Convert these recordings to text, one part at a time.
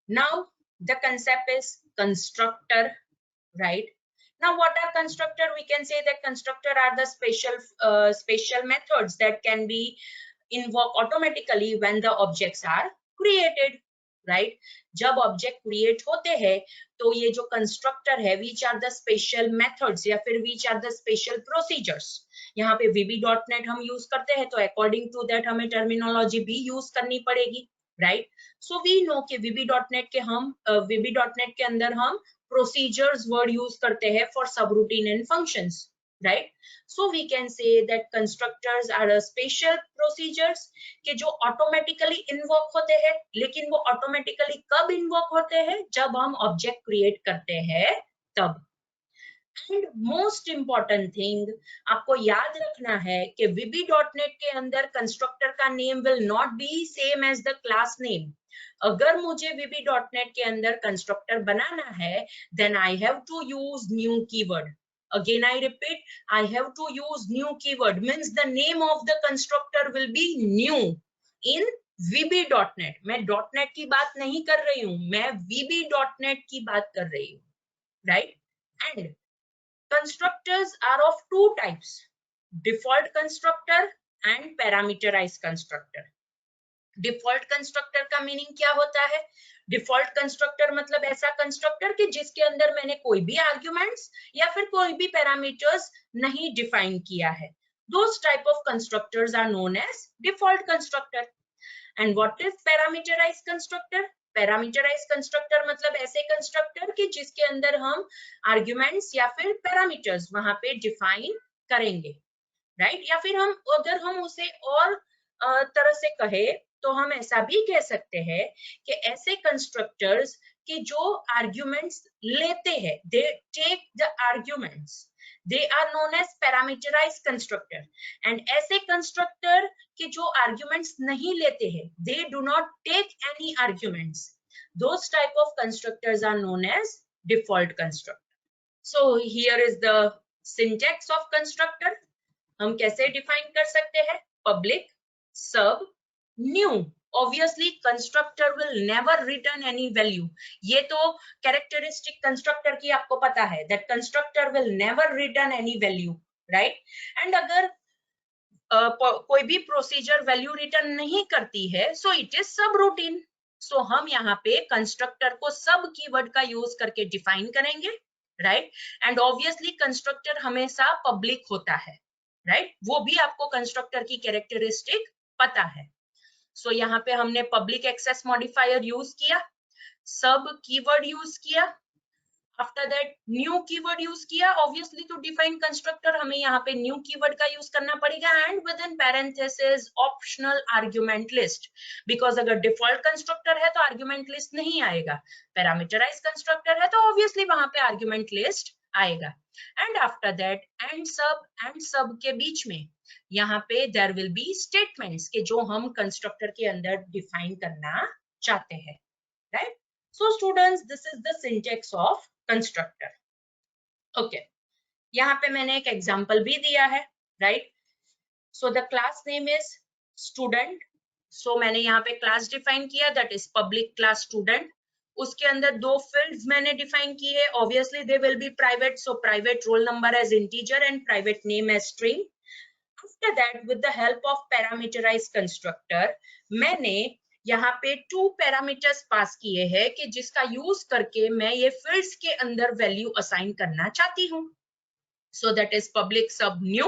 Now the concept is constructor, right? Now what are constructor? We can say that constructor are the special methods that can be invoked automatically when the objects are created, right? जब object create होते हैं तो ये जो constructor है, which are the special methods या फिर which are the special procedures, यहाँ पे VB.NET हम यूज करते हैं तो according to that हमें terminology भी यूज करनी पड़ेगी, right? So we know कि VB.NET के अंदर हम procedures word use करते हैं for subroutine and functions, right? So we can say that constructors are a special procedures कि जो automatically invoke होते हैं, लेकिन वो automatically कब invoke होते हैं? जब हम object create करते हैं तब। And most important thing आपको याद रखना है कि VB.NET के अंदर constructor का name will not be same as the class name. अगर मुझे VB.NET के अंदर constructor बनाना है, then I have to use new keyword. Again I repeat, I have to use new keyword, means the name of the constructor will be new in VB.NET. मैं .NET की बात नहीं कर रही हूँ, मैं VB.NET की बात कर रही हूँ, right? And constructors are of two types, default constructor and parameterized constructor. Default constructor का मीनिंग क्या होता है? डिफॉल्ट कंस्ट्रक्टर मतलब ऐसा कंस्ट्रक्टर कि जिसके अंदर मैंने कोई भी आर्ग्यूमेंट्स या फिर कोई भी पैरामीटर्स नहीं डिफाइन किया है. Those type of constructors are known as default constructor. And what is parameterized constructor? Parameterised constructor मतलब ऐसे कंस्ट्रक्टर कि जिसके अंदर हम आर्ग्यूमेंट्स या फिर पैरामीटर्स वहां पे डिफाइन करेंगे, राइट? या फिर हम अगर हम उसे और तरह से कहे तो हम ऐसा भी कह सकते हैं कि ऐसे कंस्ट्रक्टर्स कि जो आर्ग्यूमेंट्स लेते हैं, they take the arguments, they are known as parameterised constructor. And ऐसे कंस्ट्रक्टर कि जो आर्ग्यूमेंट्स नहीं लेते हैं, they do not take any arguments, those type of constructors are known as default constructor. So here is the syntax of constructor. हम कैसे define कर सकते हैं? Public sub new. Obviously constructor will never return any value. ये तो characteristic constructor की आपको पता है, that constructor will never return any value, right? And अगर कोई भी प्रोसीजर वैल्यू रिटर्न नहीं करती है, सो इट इज सब रूटीन. सो हम यहाँ पे कंस्ट्रक्टर को सब कीवर्ड का यूज करके डिफाइन करेंगे, राइट? एंड ऑब्वियसली कंस्ट्रक्टर हमेशा पब्लिक होता है, राइट? वो भी आपको कंस्ट्रक्टर की कैरेक्टरिस्टिक पता है. सो यहाँ पे हमने पब्लिक एक्सेस मॉडिफायर यूज किया, सब कीवर्ड यूज किया, after that new keyword use किया. ऑब्वियसली टू डिफाइन कंस्ट्रक्टर हमें यहाँ पे न्यू कीवर्ड का यूज करना पड़ेगा, and with in parenthesis optional argument list, because अगर डिफॉल्ट कंस्ट्रक्टर है तो आर्गुमेंट लिस्ट नहीं आएगा, पैरामीटराइज कंस्ट्रक्टर है तो ऑब्वियसली वहां पे आर्गुमेंट लिस्ट आएगा. एंड आफ्टर दैट एंड सब के बीच में यहाँ पे देयर विल बी स्टेटमेंट्स के जो हम कंस्ट्रक्टर के अंदर डिफाइन करना चाहते हैं, right? So students, this is the syntax of constructor. Okay, यहाँ पे मैंने एक एग्जांपल भी दिया है, right? So the class name is student. So मैंने यहाँ पे क्लास डिफाइन किया, that is public class student. उसके अंदर दो फील्ड्स मैंने डिफाइन की है. Obviously they will be private, so private roll number as integer and private name as string. After that, with the help of parameterized constructor, मैंने यहाँ पे 2 parameters pass किए हैं कि जिसका यूज करके मैं ये फील्ड्स के अंदर वैल्यू असाइन करना चाहती हूँ. So that is public sub new,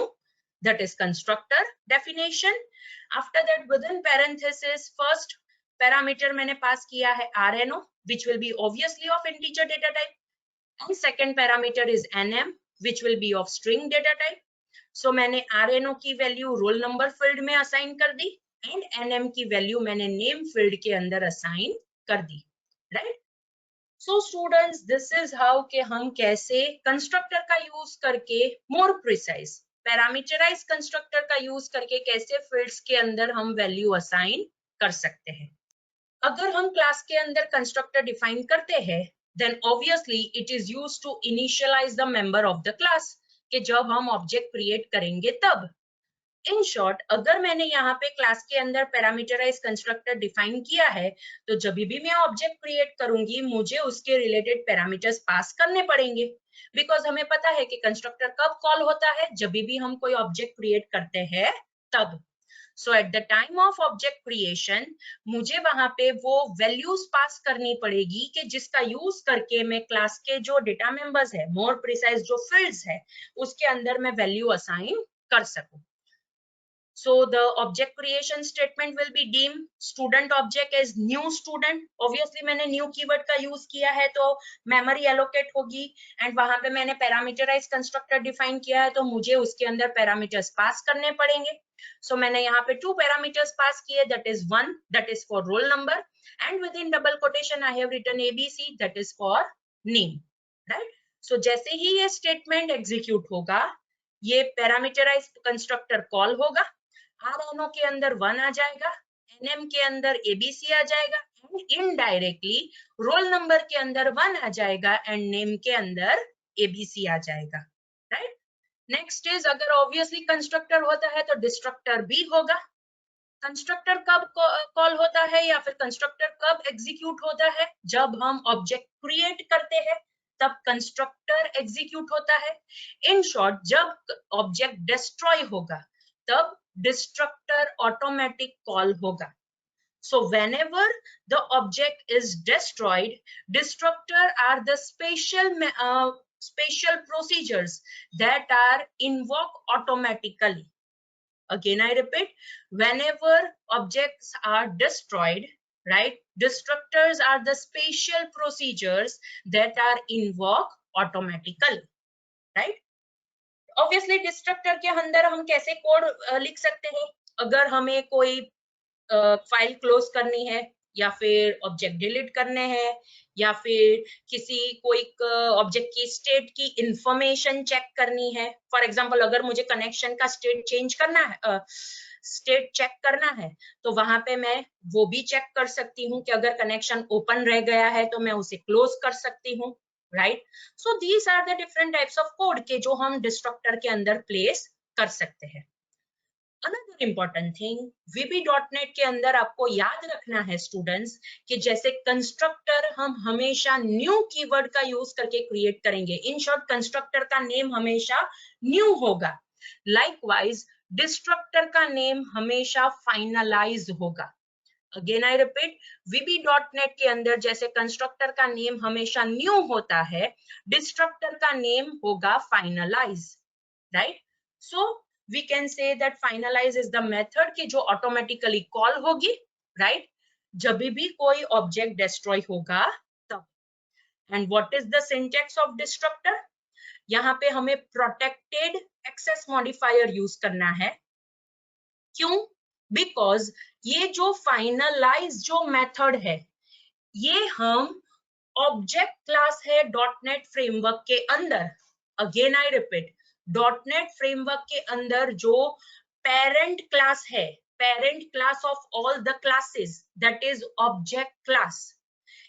that is constructor definition. After that with in parenthesis first parameter मैंने पास किया है RNO, which will be obviously of integer data type, and second parameter is NM, which will be of string data type. So मैंने RNO की value roll number field में assign कर दी, and NM की value मैंने name field के अंदर assign कर दी, right? So students, this is how के हम कैसे कंस्ट्रक्टर का यूज करके मोर प्रिसाइज पैरामीटराइज कंस्ट्रक्टर का यूज करके कैसे फील्ड्स के अंदर हम वैल्यू असाइन कर सकते हैं. अगर हम क्लास के अंदर कंस्ट्रक्टर डिफाइन करते हैं, then obviously it is used to initialise the member of the class, कि जब हम ऑब्जेक्ट क्रिएट करेंगे तब. इन शॉर्ट, अगर मैंने यहाँ पे क्लास के अंदर पैरामीटराइज कंस्ट्रक्टर डिफाइन किया है, तो जब भी मैं ऑब्जेक्ट क्रिएट करूंगी मुझे उसके रिलेटेड पैरामीटर्स पास करने पड़ेंगे, बिकॉज हमें पता है कि कंस्ट्रक्टर कब कॉल होता है, जब भी हम कोई ऑब्जेक्ट क्रिएट करते हैं तब। So at the time of object creation मुझे वहां पे वो वैल्यूज पास करनी पड़ेगी कि जिसका यूज करके मैं क्लास के जो डेटा मेंबर्स है, मोर प्रिसाइज जो फील्ड्स है, उसके अंदर मैं वैल्यू असाइन कर सकूं। So the object creation statement will be deem student object as new student. Obviously मैंने new keyword का use किया है तो memory allocate होगी, and वहां पे मैंने parameterized constructor define किया है तो मुझे उसके अंदर parameters pass करने पड़ेंगे। So मैंने यहाँ पे 2 parameters pass किए, that is 1 that is for roll number, and within double quotation I have written ABC that is for name, right? So जैसे ही ये statement execute होगा, ये parameterized constructor call होगा, RNO के अंदर 1 आ जाएगा, NM के अंदर ABC आ जाएगा, एंड इनडायरेक्टली रोल नंबर के अंदर 1 आ जाएगा एंड नेम के अंदर ABC आ जाएगा, राइट? नेक्स्ट इज, अगर ऑब्वियसली कंस्ट्रक्टर होता है तो डिस्ट्रक्टर भी होगा। कंस्ट्रक्टर कब कॉल होता है या फिर कंस्ट्रक्टर कब एग्जीक्यूट होता है? जब हम ऑब्जेक्ट क्रिएट करते हैं तब कंस्ट्रक्टर एग्जीक्यूट होता है। इन शॉर्ट, जब ऑब्जेक्ट डिस्ट्रॉय होगा तब destructor automatic call होगा। So whenever the object is destroyed, destructor are the special procedures that are invoked automatically. Again I repeat, whenever objects are destroyed, right, destructors are the special procedures that are invoked automatically, right? Obviously destructor के अंदर हम कैसे code लिख सकते हैं? अगर हमें कोई फाइल क्लोज करनी है, या फिर ऑब्जेक्ट डिलीट करने हैं, या फिर किसी कोई ऑब्जेक्ट की स्टेट की इंफॉर्मेशन चेक करनी है। फॉर एग्जांपल, अगर मुझे कनेक्शन का स्टेट चेंज करना है, स्टेट चेक करना है, तो वहां पे मैं वो भी चेक कर सकती हूँ कि अगर कनेक्शन ओपन रह गया है तो मैं उसे क्लोज कर सकती हूँ, right? So these are the different types of code के जो हम डिस्ट्रक्टर के अंदर प्लेस कर सकते हैं। अनदर इम्पोर्टेंट थिंग, VB.NET के अंदर आपको याद रखना है स्टूडेंट्स कि जैसे कंस्ट्रक्टर हम हमेशा न्यू कीवर्ड का यूज करके क्रिएट करेंगे। इन शॉर्ट, कंस्ट्रक्टर का नेम हमेशा न्यू होगा। लाइकवाइज डिस्ट्रक्टर का नेम हमेशा फाइनलाइज होगा। अगेन आई रिपीट, VB.NET के अंदर जैसे कंस्ट्रक्टर का नेम हमेशा न्यू होता है, डिस्ट्रक्टर का नेम होगा finalize, right? So we can say that finalize is the method कि जो ऑटोमेटिकली कॉल होगी, राइट, जब भी कोई ऑब्जेक्ट डिस्ट्रॉय होगा तब। And what is the syntax of destructor? यहाँ पे हमें प्रोटेक्टेड एक्सेस मॉडिफायर यूज करना है। क्यों? बिकॉज ये जो फाइनलाइज जो मेथड है, ये हम ऑब्जेक्ट क्लास है .NET फ्रेमवर्क के अंदर। Again I repeat, .NET framework के अंदर जो पेरेंट क्लास है, parent class of all the classes, that is object class.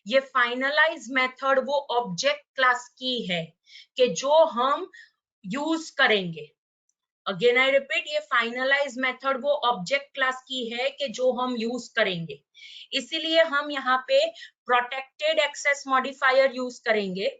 ये फाइनलाइज मेथड वो ऑब्जेक्ट क्लास की है कि जो हम यूज करेंगे। अगेन आई रिपीट, ये फाइनलाइज मेथड वो ऑब्जेक्ट क्लास की है कि जो हम यूज करेंगे। इसीलिए हम यहाँ पे प्रोटेक्टेड एक्सेस मॉडिफायर यूज करेंगे,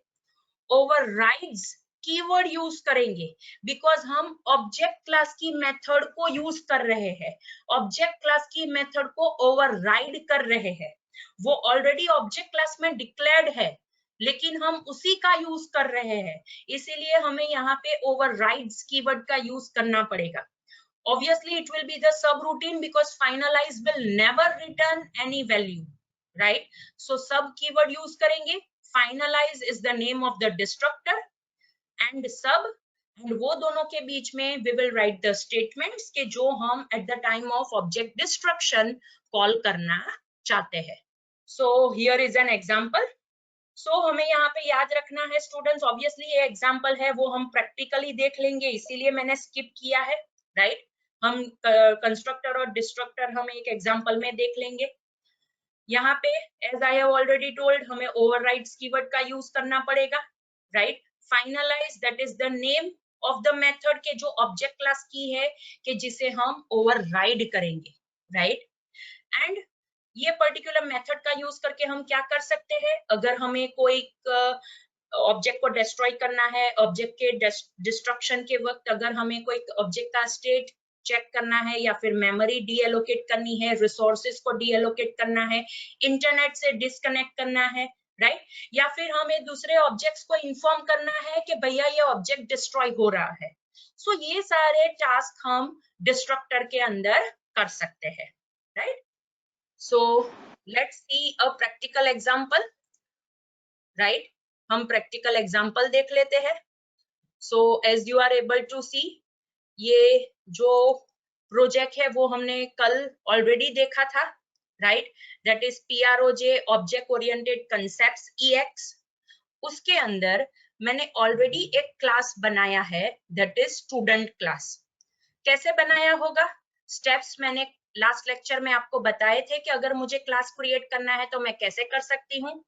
ओवरराइड्स कीवर्ड यूज करेंगे, बिकॉज हम ऑब्जेक्ट क्लास की मेथड को यूज कर रहे हैं, ऑब्जेक्ट क्लास की मेथड को ओवरराइड कर रहे हैं। वो ऑलरेडी ऑब्जेक्ट क्लास में डिक्लेयर्ड है, लेकिन हम उसी का यूज कर रहे हैं, इसीलिए हमें यहाँ पे ओवरराइड्स कीवर्ड का यूज करना पड़ेगा। Obviously it will be the subroutine because finalize will never return any value, right? So sub keyword use करेंगे, finalize is the name of the destructor and sub, and वो दोनों के बीच में we will write the statements के जो हम at the time of object destruction call करना चाहते हैं। So here is an example. So हमें यहाँ पे याद रखना है स्टूडेंट्स, ऑब्वियसली ये एग्जाम्पल है वो हम प्रैक्टिकली देख लेंगे, इसीलिए मैंने स्किप किया है, राइट? हम कंस्ट्रक्टर और डिस्ट्रक्टर हम एक एग्जाम्पल में देख लेंगे। यहाँ पे as I have already told, हमें ओवरराइड्स कीवर्ड का यूज करना पड़ेगा, right? Finalize, that is the name of the method के जो ऑब्जेक्ट क्लास की है कि जिसे हम ओवरराइड करेंगे, राइट। एंड ये पर्टिकुलर मेथड का यूज करके हम क्या कर सकते हैं, अगर हमें कोई ऑब्जेक्ट को डिस्ट्रॉय करना है, ऑब्जेक्ट के डिस्ट्रक्शन के वक्त अगर हमें कोई ऑब्जेक्ट का स्टेट चेक करना है, या फिर मेमोरी डीएलोकेट करनी है, रिसोर्सेज को डीएलोकेट करना है, इंटरनेट से डिस्कनेक्ट करना है, राइट, या फिर हमें दूसरे ऑब्जेक्ट्स को इन्फॉर्म करना है कि भैया ये ऑब्जेक्ट डिस्ट्रॉय हो रहा है। सो ये सारे टास्क हम डिस्ट्रक्टर के अंदर कर सकते हैं, right. So let's see a practical example, right. हम प्रैक्टिकल एग्जांपल देख लेते हैं। So as you are able to see, ये जो प्रोजेक्ट है वो हमने कल ऑलरेडी देखा था, right, that is PROJ object oriented concepts EX। उसके अंदर मैंने ऑलरेडी एक क्लास बनाया है, दैट इज स्टूडेंट क्लास। कैसे बनाया होगा, स्टेप्स मैंने लास्ट लेक्चर में आपको बताए थे कि अगर मुझे क्लास क्रिएट करना है तो मैं कैसे कर सकती हूँ।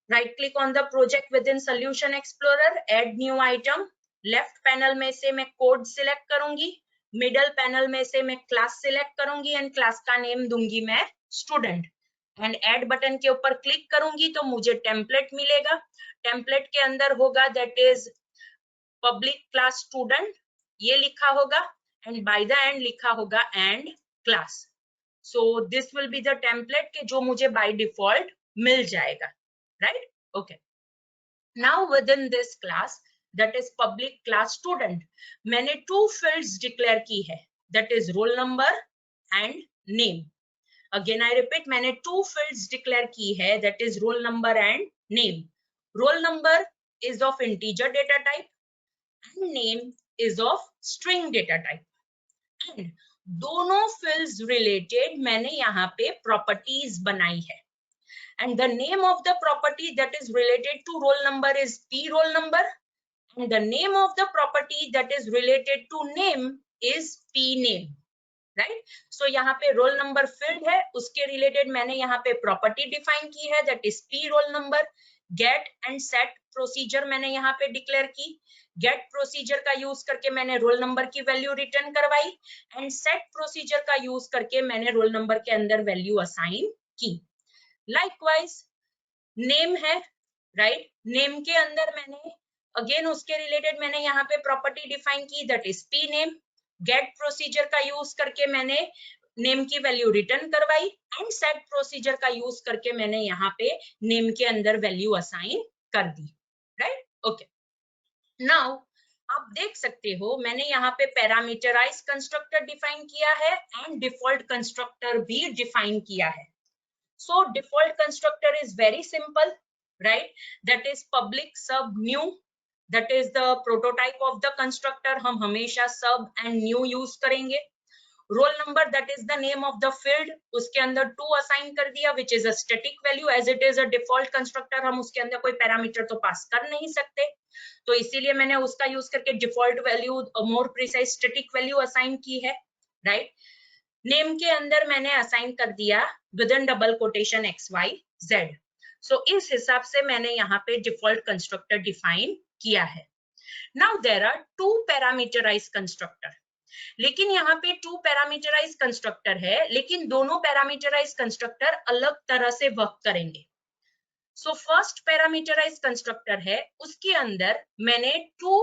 Right click on the project within solution explorer, add new item, left panel में से मैं कोड सिलेक्ट करूंगी, मिडल पैनल में से मैं क्लास सिलेक्ट करूंगी एंड क्लास का नेम दूंगी मैं स्टूडेंट, एंड ऐड बटन के ऊपर क्लिक करूंगी तो मुझे टेम्पलेट मिलेगा। टेम्पलेट के अंदर होगा that is public class student, ये लिखा होगा, एंड बाय द एंड लिखा होगा and class. So this will be the template के जो मुझे बाय डिफॉल्ट मिल जाएगा, right? Okay. Now within this class, that is public class student, मैंने two fields declare की है, that is roll number and name. Again I repeat, मैंने two fields declare की है, that is roll number and name. Roll number is of integer data type and name is of string data type. And दोनों fields related मैंने यहाँ पे properties बनाई है. And the name of the property that is related to roll number is P roll number, and the name of the property that is related to name is P name, right? So यहाँ पे roll number field है, उसके related मैंने यहाँ पे property define की है, that is P roll number. Get and set procedure मैंने यहाँ पे declare की, get procedure का use करके मैंने roll number की value return करवाई, and set procedure का use करके मैंने roll number के अंदर value assign की। Likewise, नेम है, राइट, नेम के अंदर मैंने अगेन उसके रिलेटेड मैंने यहाँ पे प्रॉपर्टी डिफाइन की, that is P name. Get procedure का यूज करके मैंने नेम की वैल्यू रिटर्न करवाई, एंड सेट प्रोसीजर का यूज करके मैंने यहाँ पे नेम के अंदर वैल्यू असाइन कर दी, राइट। ओके, नाउ आप देख सकते हो मैंने यहाँ पे पैरामीटराइज कंस्ट्रक्टर डिफाइन किया है एंड डिफॉल्ट कंस्ट्रक्टर भी डिफाइन किया है। So default constructor is very simple, right? That is public sub new. That is the prototype of the constructor. हम हमेशा sub and new use करेंगे. Roll number, that is the name of the field. उसके अंदर 2 assign कर दिया, which is a static value, as it is a default constructor. हम उसके अंदर कोई पैरामीटर तो पास कर नहीं सकते, तो इसीलिए मैंने उसका यूज करके default value, more precise static value assign की है, राइट। नेम के अंदर मैंने असाइन कर दिया with in double quotation XYZ। सो इस हिसाब से मैंने यहाँ पे डिफॉल्ट कंस्ट्रक्टर डिफाइन किया है। Now there are 2 parameterised constructor, लेकिन यहाँ पे 2 पैरामीटराइज कंस्ट्रक्टर है, लेकिन दोनों पैरामीटराइज कंस्ट्रक्टर अलग तरह से वर्क करेंगे। सो फर्स्ट पैरामीटराइज कंस्ट्रक्टर है, उसके अंदर मैंने 2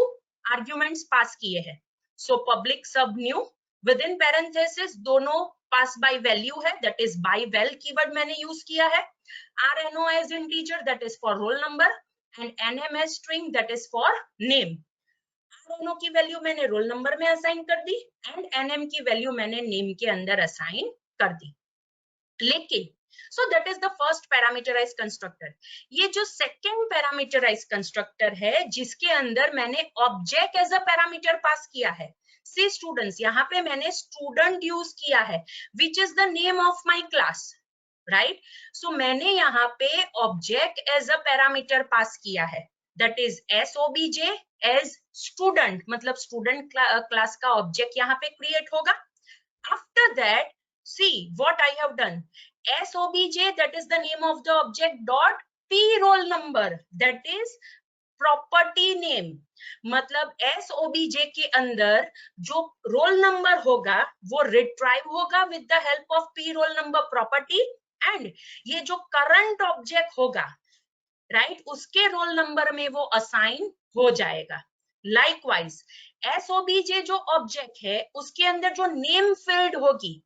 आर्ग्यूमेंट्स पास किए हैं। So public sub new, within parenthesis दोनों पास बाय वैल्यू है, that is by val keyword मैंने यूज किया है। RNO as integer, that is for roll number, and NM as string, that is for name. RNO की value मैंने roll number में assign कर दी, एंड NM की वैल्यू मैंने नेम के अंदर असाइन कर दी। लेकिन so that is the first parameterized constructor. ये जो second parameterized constructor है, जिसके अंदर मैंने object as a parameter पास किया है। See students, यहाँ पे मैंने student यूज किया है, which is the name of my class, right? So मैंने यहाँ पे object as a parameter पास किया है, that is SOBJ as student, मतलब student class का object यहाँ पे create होगा। After that, see what I have done. SOBJ, that is the name of the object, dot P roll number, that is property name, मतलब SOBJ के अंदर जो roll number होगा वो रिट्राइव होगा with the help of P roll number property, and ये जो current object होगा राइट उसके रोल नंबर में वो असाइन हो जाएगा। लाइकवाइज SOBJ जो ऑब्जेक्ट है उसके अंदर जो नेम फील्ड होगी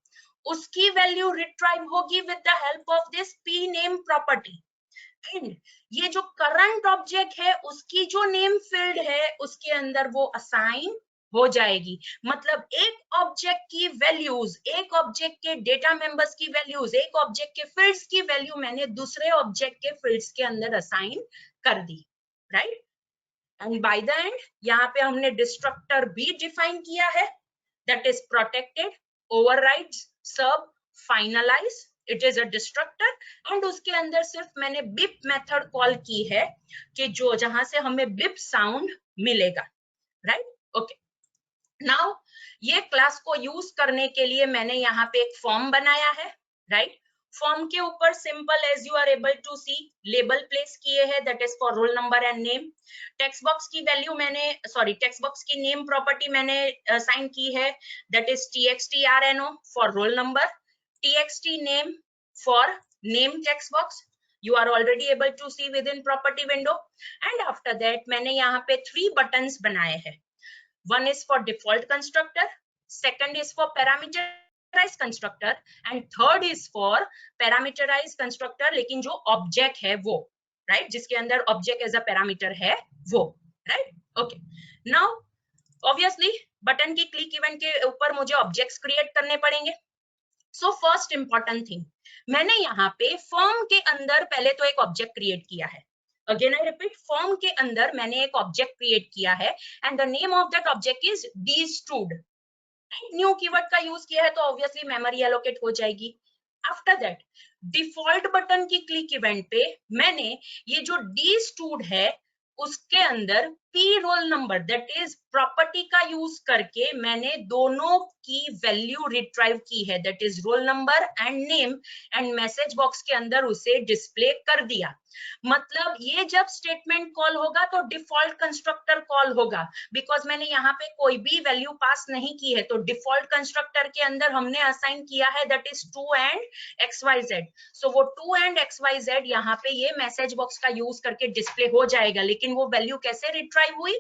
उसकी वैल्यू रिट्राइव होगी with the help of this P name property, and ये जो करंट ऑब्जेक्ट है उसकी जो नेम फील्ड है उसके अंदर वो असाइन हो जाएगी। मतलब एक ऑब्जेक्ट की वैल्यूज, एक ऑब्जेक्ट के डेटा मेंबर्स की वैल्यूज, एक ऑब्जेक्ट के फील्ड्स की वैल्यू मैंने दूसरे ऑब्जेक्ट के फील्ड्स के अंदर असाइन कर दी, right. And by the end यहाँ पे हमने डिस्ट्रक्टर भी डिफाइन किया है, that is protected, overrides, sub, finalise, it is a destructor, and उसके अंदर सिर्फ मैंने बिप मेथड कॉल की है कि जो जहां से हमें बिप साउंड मिलेगा, राइट। ओके, नाउ ये क्लास को यूज करने के लिए मैंने यहाँ पे एक फॉर्म बनाया है, राइट। फॉर्म के ऊपर simple as you are able to see label place किए हैं, that is for roll number and name. Text box की वैल्यू मैंने टेक्स्ट बॉक्स की नेम प्रॉपर्टी मैंने असाइन की है, that is TXTRNO for roll number, TXT name for name text box you are already able to see within property window, and after that मैंने यहाँ पे 3 buttons बनाए हैं। One is for default constructor, second is for parameterized constructor, and third is for parameterized constructor लेकिन जो object है वो, right, जिसके अंदर object as a parameter है वो, right। Okay, now obviously button की क्लिक इवेंट के ऊपर मुझे ऑब्जेक्ट्स क्रिएट करने पड़ेंगे। सो फर्स्ट इंपॉर्टेंट थिंग, मैंने यहाँ पे फॉर्म के अंदर पहले तो एक ऑब्जेक्ट क्रिएट किया है। अगेन आई रिपीट, फॉर्म के अंदर मैंने एक ऑब्जेक्ट क्रिएट किया है and the name of that object is dStud। New keyword का यूज किया है तो ऑब्वियसली मेमोरी एलोकेट हो जाएगी। आफ्टर दैट डिफॉल्ट बटन की क्लिक इवेंट पे मैंने ये जो dStud है उसके अंदर P roll number that is property का यूज करके मैंने दोनों की वैल्यू रिट्राइव की है, that is role number and name, and message box के अंदर उसे डिस्प्ले कर दिया। मतलब ये जब स्टेटमेंट कॉल होगा तो डिफॉल्ट कंस्ट्रक्टर कॉल होगा, बिकॉज मैंने यहाँ पे कोई भी वैल्यू पास नहीं की है, तो डिफॉल्ट कंस्ट्रक्टर के अंदर हमने असाइन किया है दैट इज 2 and XYZ। सो वो 2 and XYZ यहाँ पे ये मैसेज बॉक्स का यूज करके डिस्प्ले हो जाएगा, लेकिन वो वैल्यू कैसे रिट्राइव हुई?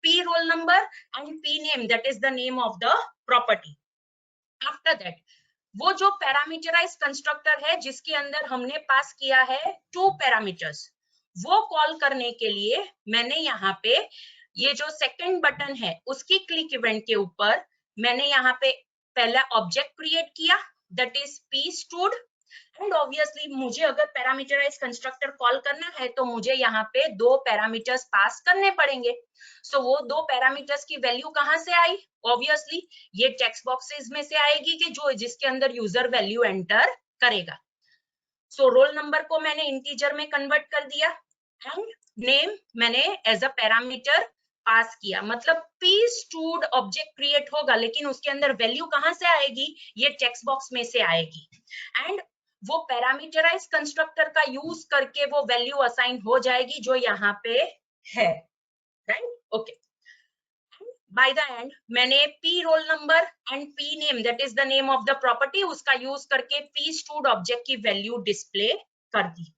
P role number and P name that is the name of the property. After that वो जो पैरामीटराइज कंस्ट्रक्टर है जिसके अंदर हमने पास किया है 2 पैरामीटर्स, वो कॉल करने के लिए मैंने यहाँ पे ये जो सेकंड बटन है उसकी क्लिक इवेंट के ऊपर मैंने यहाँ पे पहला ऑब्जेक्ट क्रिएट किया that is pStud, and obviously मुझे अगर पैरामीटराइज कंस्ट्रक्टर कॉल करना है तो मुझे यहाँ पे 2 पैरामीटर्स पास करने पड़ेंगे। सो वो 2 पैरामीटर्स की वैल्यू कहाँ से आई? ऑब्वियसली ये टेक्स्ट बॉक्सेस में से आएगी कि जो जिसके अंदर यूजर वैल्यू एंटर करेगा। सो रोल नंबर को मैंने इंटीजर में कन्वर्ट कर दिया एंड नेम मैंने एज अ पैरामीटर पास किया, मतलब pStud ऑब्जेक्ट क्रिएट होगा लेकिन उसके अंदर वैल्यू कहाँ से आएगी? ये टेक्स्ट बॉक्स में से आएगी, एंड वो पैरामीटराइज कंस्ट्रक्टर का यूज करके वो वैल्यू असाइन हो जाएगी जो यहाँ पे है, right. Okay, bye the and मैंने P role number and P name that is the name of the property उसका यूज करके pStud ऑब्जेक्ट की वैल्यू डिस्प्ले कर दी।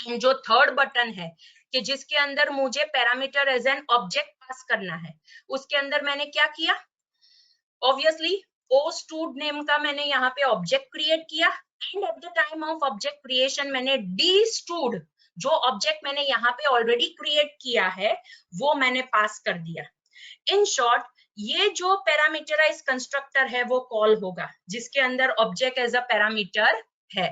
एंड जो थर्ड बटन है कि जिसके अंदर मुझे पैरामीटर एज एन ऑब्जेक्ट पास करना है, उसके अंदर मैंने क्या किया? ऑब्वियसली oStud नेम का मैंने यहाँ पे ऑब्जेक्ट क्रिएट किया and eight the time of object creation मैंने dStud जो ऑब्जेक्ट मैंने यहाँ पे ऑलरेडी क्रिएट किया है वो मैंने पास कर दिया। इन शॉर्ट ये जो पैरामीटराइज कंस्ट्रक्टर है वो कॉल होगा जिसके अंदर ऑब्जेक्ट एज अ पैरामीटर है,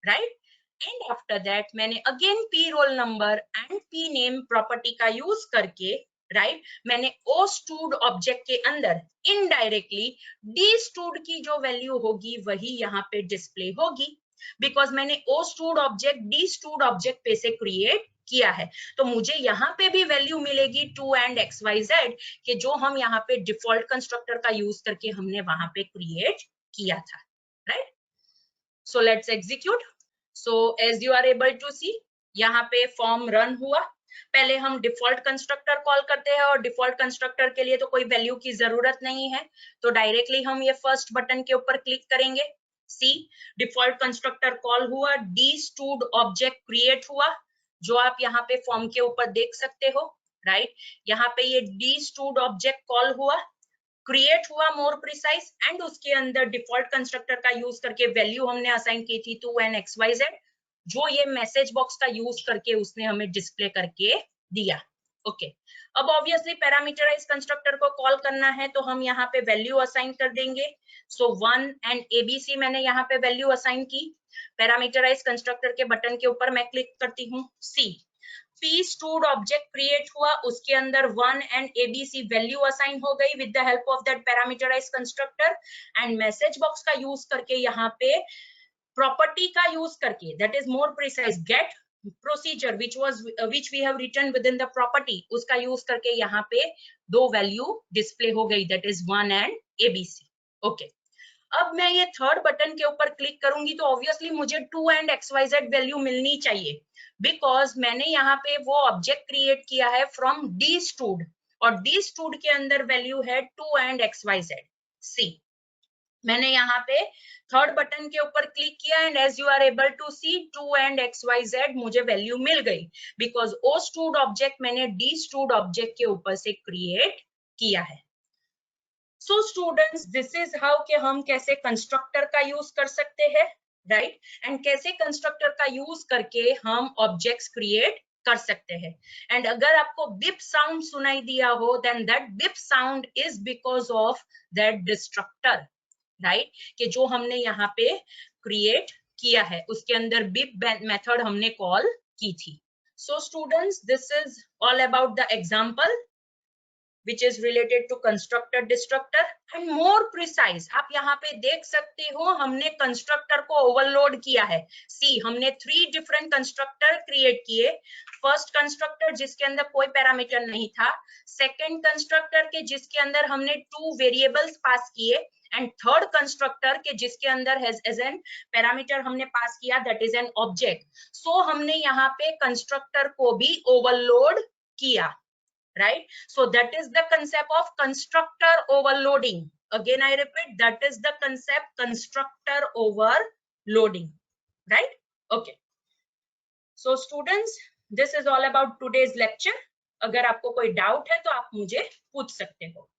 राइट। एंड आफ्टर दैट मैंने again P role number and P name property का यूज करके राइट मैंने oStud ऑब्जेक्ट के अंदर इनडायरेक्टली dStud की जो वैल्यू होगी वही यहाँ पे डिस्प्ले होगी, बिकॉज मैंने oStud ऑब्जेक्ट dStud ऑब्जेक्ट पे से क्रिएट किया है। तो मुझे यहाँ पे भी वैल्यू मिलेगी 2 and XYZ कि जो हम यहाँ पे डिफॉल्ट कंस्ट्रक्टर का यूज करके हमने वहां पे क्रिएट किया था, right. So let's execute. So as you are able to see यहाँ पे फॉर्म रन हुआ पहले हम डिफॉल्ट कंस्ट्रक्टर कॉल करते हैं और डिफॉल्ट कंस्ट्रक्टर के लिए तो कोई वैल्यू की जरूरत नहीं है, तो डायरेक्टली हम ये फर्स्ट बटन के ऊपर क्लिक करेंगे। सी डिफॉल्ट कंस्ट्रक्टर कॉल हुआ, डी स्टूड ऑब्जेक्ट क्रिएट हुआ, जो आप यहाँ पे फॉर्म के ऊपर देख सकते हो, राइट। यहाँ पे ये डी स्टूड ऑब्जेक्ट कॉल हुआ, क्रिएट हुआ मोर प्रिसाइज, एंड उसके अंदर डिफॉल्ट कंस्ट्रक्टर का यूज करके वैल्यू हमने असाइन की थी 2 and xyz, जो ये मैसेज बॉक्स का यूज करके उसने हमें डिस्प्ले करके दिया। ओके, अब ऑब्वियसली पैरामीटराइज कंस्ट्रक्टर को कॉल करना है तो हम यहाँ पे वैल्यू असाइन कर देंगे। सो 1 and abc मैंने यहाँ पे वैल्यू असाइन की। पैरामीटराइज कंस्ट्रक्टर के बटन के ऊपर मैं क्लिक करती हूँ। C P stud object create हुआ, उसके अंदर 1 and abc वैल्यू असाइन हो गई with the help of that parameterize constructor, and message box का यूज करके यहाँ पे प्रॉपर्टी का यूज करके, that is more precise get procedure which we have written within the property, उसका यूज करके यहाँ पे दो वैल्यू डिस्प्ले हो गई, that is 1 and abc। Okay, अब मैं ये थर्ड बटन के ऊपर क्लिक करूंगी तो ऑब्वियसली मुझे 2 and xyz वैल्यू मिलनी चाहिए, बिकॉज मैंने यहाँ पे वो ऑब्जेक्ट क्रिएट किया है फ्रॉम डी स्टूड, और डी स्टूड के अंदर वैल्यू है 2 and xyz। सी मैंने यहाँ पे थर्ड बटन के ऊपर क्लिक किया and as you are able to see 2 and xyz मुझे वैल्यू मिल गई, बिकॉज ओ स्टूड ऑब्जेक्ट मैंने डी स्टूड ऑब्जेक्ट के ऊपर से क्रिएट किया है। So students, this is how कि हम कैसे कंस्ट्रक्टर का यूज कर सकते हैं, राइट, एंड कैसे कंस्ट्रक्टर का यूज करके हम ऑब्जेक्ट्स क्रिएट कर सकते हैं। एंड अगर आपको बिप साउंड सुनाई दिया हो, then that beep sound is because of that destructor, right, कि जो हमने यहाँ पे क्रिएट किया है उसके अंदर बिप मेथड हमने कॉल की थी। सो students, this is all about the example which is related to constructor destructor and more precise। आप यहाँ पे देख सकते हो हमने कंस्ट्रक्टर को ओवरलोड किया है। सी हमने 3 डिफरेंट कंस्ट्रक्टर क्रिएट किए। फर्स्ट कंस्ट्रक्टर जिसके अंदर कोई पैरामीटर नहीं था, सेकंड कंस्ट्रक्टर के जिसके अंदर हमने 2 वेरिएबल्स पास किए, एंड थर्ड कंस्ट्रक्टर के जिसके अंदर एज एन पैरामीटर हमने पास किया, दैट इज एन ऑब्जेक्ट। सो हमने यहाँ पे कंस्ट्रक्टर को भी ओवरलोड किया, right? So that is the concept of constructor overloading. Again I repeat, that is the concept constructor overloading, right? Okay, so students, this is all about today's lecture। अगर आपको कोई doubt है तो आप मुझे पूछ सकते हो।